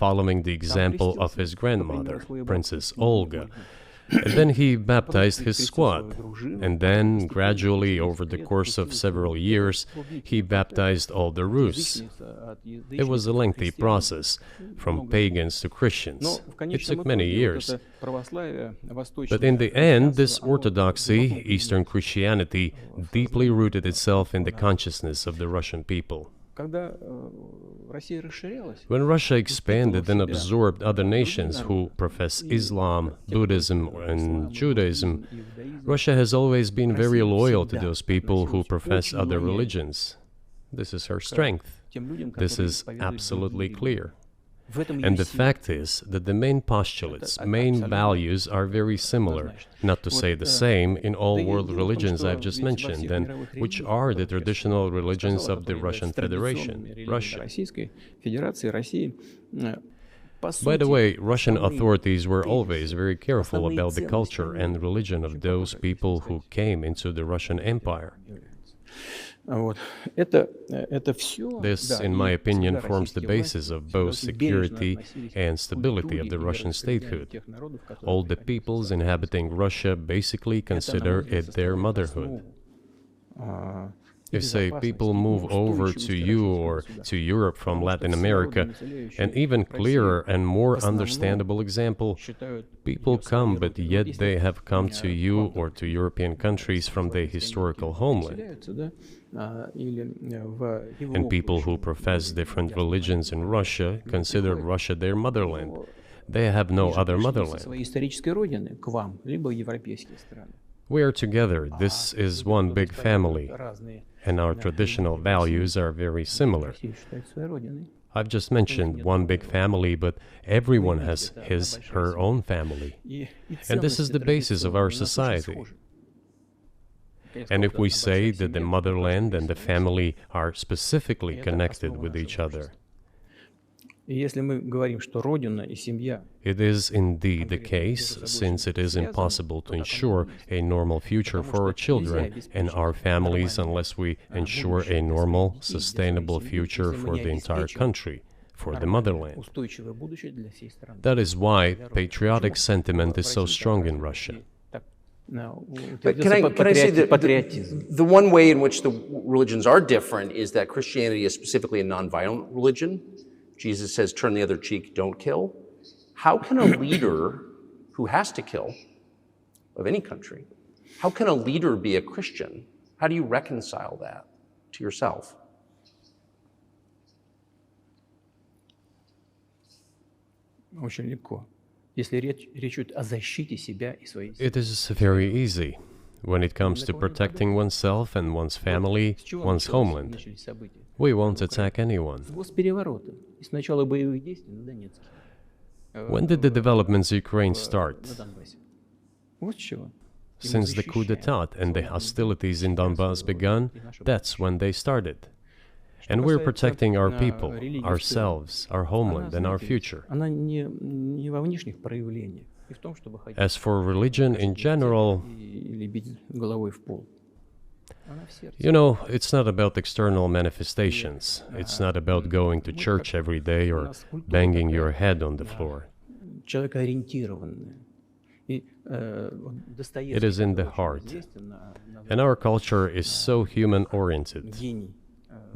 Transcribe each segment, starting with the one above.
following the example of his grandmother, Princess Olga. And then he baptized his squad. And then, gradually, over the course of several years, he baptized all the Rus. It was a lengthy process, from pagans to Christians. It took many years. But in the end, this orthodoxy, Eastern Christianity, deeply rooted itself in the consciousness of the Russian people. When Russia expanded and absorbed other nations who profess Islam, Buddhism, and Judaism, Russia has always been very loyal to those people who profess other religions. This is her strength. This is absolutely clear. And the fact is that the main postulates, main values are very similar, not to say the same, in all world religions I've just mentioned, and which are the traditional religions of the Russian Federation, Russia. By the way, Russian authorities were always very careful about the culture and religion of those people who came into the Russian Empire. This, in my opinion, forms the basis of both security and stability of the Russian statehood. All the peoples inhabiting Russia basically consider it their motherhood. If, say, people move over to you or to Europe from Latin America, an even clearer and more understandable example, people come, but yet they have come to you or to European countries from their historical homeland. And people who profess different religions in Russia consider Russia their motherland. They have no other motherland. We are together. This is one big family. And our traditional values are very similar. I've just mentioned one big family, but everyone has his, her own family. And this is the basis of our society. And if we say that the motherland and the family are specifically connected with each other, it is indeed the case, since it is impossible to ensure a normal future for our children and our families unless we ensure a normal, sustainable future for the entire country, for the motherland. That is why patriotic sentiment is so strong in Russia. But can I say that the one way in which the religions are different is that Christianity is specifically a nonviolent religion. Jesus says, turn the other cheek, don't kill. How can a leader who has to kill, of any country, how can a leader be a Christian? How do you reconcile that to yourself? It is very easy when it comes to protecting oneself and one's family, one's homeland. We won't attack anyone. When did the developments in Ukraine start? Since the coup d'etat and the hostilities in Donbass began, that's when they started. And we're protecting our people, ourselves, our homeland, and our future. As for religion in general, you know, it's not about external manifestations. It's not about going to church every day or banging your head on the floor. It is in the heart. And our culture is so human-oriented.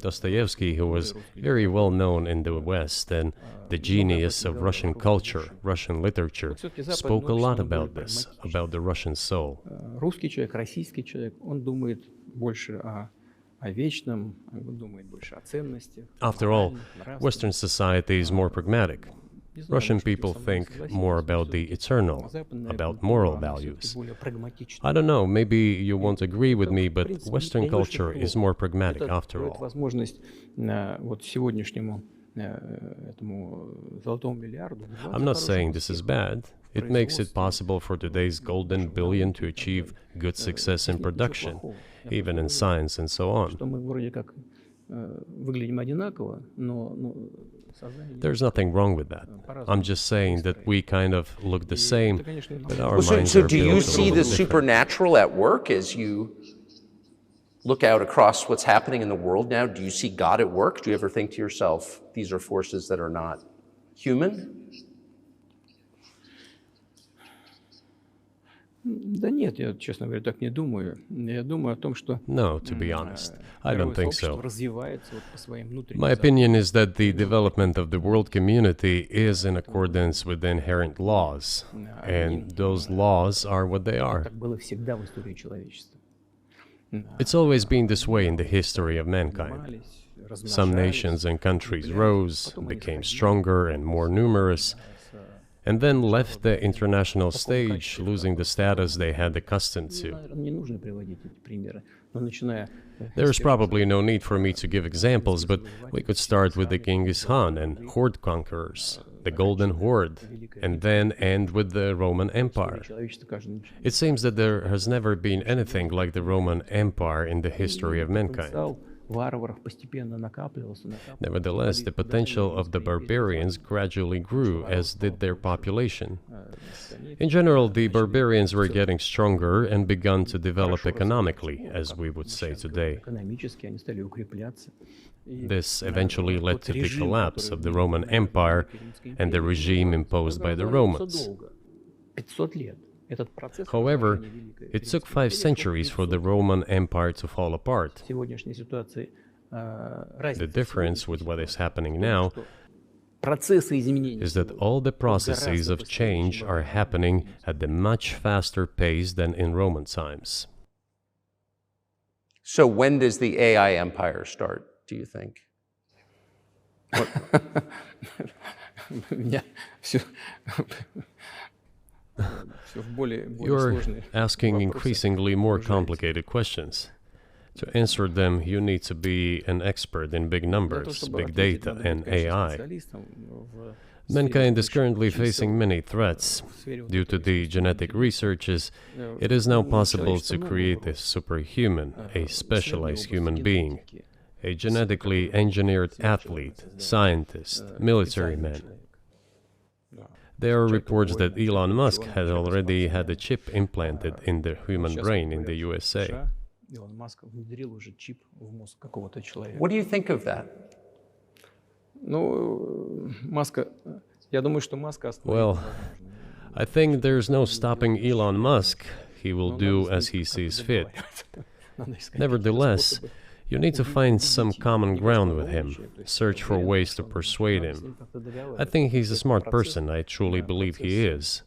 Dostoevsky, who was very well known in the West and the genius of Russian culture, Russian literature, spoke a lot about this, about the Russian soul. After all, Western society is more pragmatic. Russian people think more about the eternal, about moral values. I don't know, maybe you won't agree with me, but Western culture is more pragmatic after all. I'm not saying this is bad. It makes it possible for today's golden billion to achieve good success in production, even in science and so on. There's nothing wrong with that. I'm just saying that we kind of look the same, but our minds are So do you see the supernatural at work as you look out across what's happening in the world now? Do you see God at work? Do you ever think to yourself, these are forces that are not human? Да нет, я, честно говоря, так не думаю. Я думаю о том, что No, to be honest, I don't think сообщество so. развивается вот по своим внутренним My opinion is that the development of the world community is in accordance with the inherent laws, and those laws are what they are. Так было всегда в истории человечества. It's always been this way in the history of mankind. Some nations and countries rose, became stronger and more numerous, and then left the international stage, losing the status they had accustomed to. Наверное, не нужно приводить эти примеры, но начиная There's probably no need for me to give examples, but we could start with the Genghis Khan and horde conquerors, the Golden Horde, and then end with the Roman Empire. человечество каждый It seems that there has never been anything like the Roman Empire in the history of mankind. потенциал варваров постепенно накапливался. Nevertheless, the potential of the barbarians gradually grew, as did their population. In general, the barbarians were getting stronger and begun to develop economically, as we would say today. Экономически они стали укрепляться. This eventually led to the collapse of the Roman Empire and the regime imposed by the Romans. 500 лет. Этот процесс However, it took 5 centuries for the Roman Empire to fall apart. в сегодняшней ситуации The разница difference with what is happening now процессы изменений is that all the processes of change are happening at a much faster pace than in Roman times. So when does the AI empire start, do you think? у меня все в более You're сложные asking вопросы. increasingly more complicated questions. To answer them, you need to be an expert in big Для того, numbers, чтобы big ответить, data, надо быть, and конечно, AI. специалистом в Mankind is сфере currently чисел. facing many threats. В сфере вот Due to этого the genetic researches, it is now possible to create a superhuman, a specialized human being, a genetically engineered athlete, scientist, military man. There are reports that Elon Musk has already had a chip implanted in the human brain in the USA. Илон Маск внедрил уже чип в мозг какого-то человека. What do you think of that? Ну, Маска, я думаю, что Маска остановить Well, невозможно. I think there's no stopping Elon Musk. He will do as he sees fit. Надо искать Nevertheless, способы. you need to find some common ground with him, search for ways to persuade him. I think he's a smart person, I truly believe he is.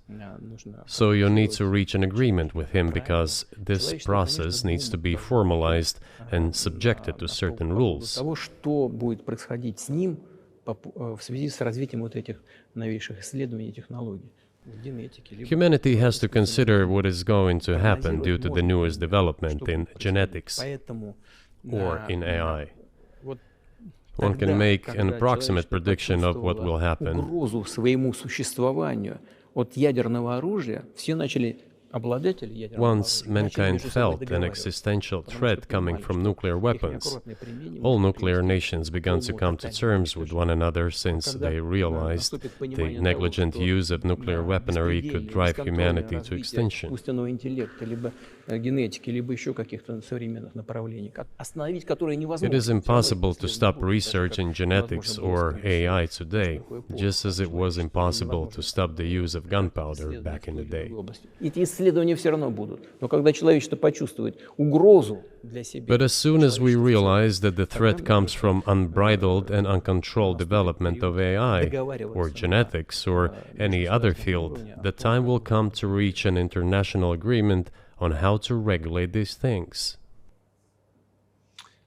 So you need to reach an agreement with him because this process needs to be formalized and subjected to certain rules. Того, что будет происходить с ним в связи с развитием вот этих новейших исследований и технологий. В генетике, либо Humanity has to consider what is going to happen due to the newest development in genetics Поэтому or in AI. вот One тогда, can make an когда approximate человечество prediction of what will почувствовало happen. угрозу своему существованию от ядерного оружия, все начали обладатели ядерного Once оружия начали mankind между собой felt an договариваться. existential Потому threat что coming понимали, from что nuclear их weapons, неаккуратное применение all может nuclear привести nations began to к come to полному terms with one another since Когда they realized наступит the понимание того, negligent что, use of nuclear weaponry could беспредельное, drive бесконтрольное humanity to развитие extinction. искусственного интеллекта, либо генетики, либо еще каких-то современных направлений, остановить которые невозможно. It is impossible to Исследования stop будут, research так in как genetics невозможно было or остановить AI today, такое поле. just as it was impossible to Невозможно stop the use of gunpowder исследовать back in the в той или day. другой области. Эти исследования все равно будут. Но когда человечество почувствует угрозу для себя, But as soon as we человечество в целом, realize that the threat comes from unbridled and uncontrolled development of AI, or genetics, or any other field, the time will come to reach an international agreement on how to regulate these things.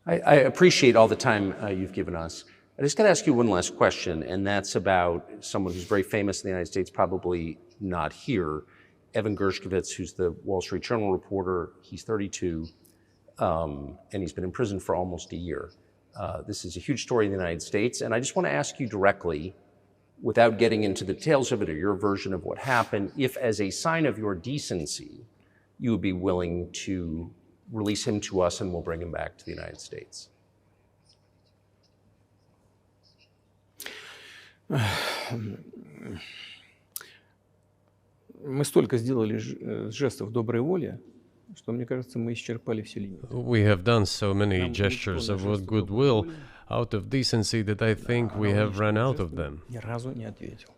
I appreciate all the time you've given us. I just got to ask you one last question, and that's about someone who's very famous in the United States, probably not here, Evan Gershkovich, who's the Wall Street Journal reporter. He's 32, and he's been in prison for almost a year. This is a huge story in the United States, and I just want to ask you directly, without getting into the details of it or your version of what happened, if as a sign of your decency, you would be willing to release him to us and we'll bring him back to the United States. Мы столько сделали жестов доброй воли что, мне кажется, мы исчерпали все лимиты. We have done so many gestures of goodwill out of decency that I think we have run out of them. Ни разу не ответил.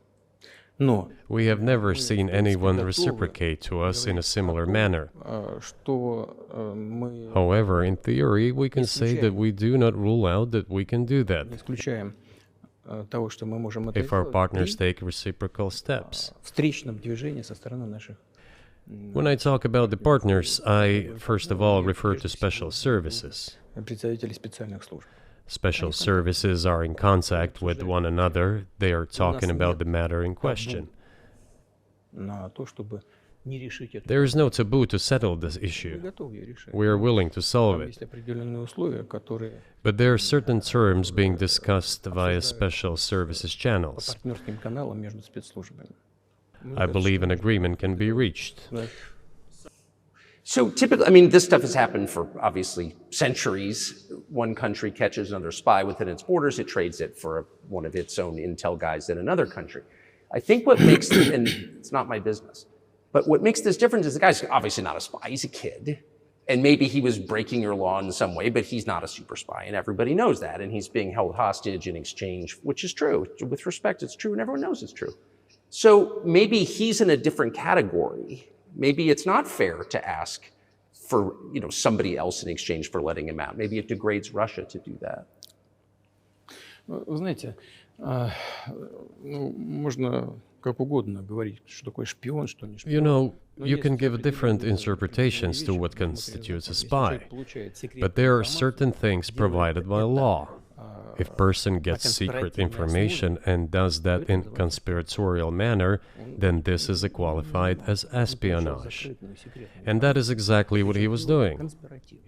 Но We have never seen anyone reciprocate to us in a similar manner. что мы However, in theory, we can say that we do not rule out that we can do не that исключаем того, что мы можем это if our сделать partners при take reciprocal steps. встречном движении со стороны наших When I talk about the partners, I first of all refer to special services. представителей специальных служб. Special services are in contact with one another. They are talking about the matter in question. На то, чтобы не решить это. There is no taboo to settle this Мы issue. готовы ее решать. We are willing to solve Там it. есть определенные условия, которые But there are certain terms being discussed via special services по channels. партнерским каналам между спецслужбами. I believe an agreement can be reached. So typically, I mean, this stuff has happened for obviously centuries. One country catches another spy within its borders, it trades it for one of its own intel guys in another country. I think what makes, and it's not my business, but what makes this different is the guy's obviously not a spy, he's a kid. And maybe he was breaking your law in some way, but he's not a super spy, and everybody knows that. And he's being held hostage in exchange, which is true. With respect, it's true, and everyone knows it's true. So maybe he's in a different category. Maybe it's not fair to ask for, somebody else in exchange for letting him out. Maybe it degrades Russia to do that. Вы знаете, можно как угодно говорить, что такое шпион, что не шпион. You know, you can give different interpretations to what constitutes a spy, but there are certain things provided by law. If person gets secret information and does that in conspiratorial manner, then this is qualified as espionage. And that is exactly what he was doing.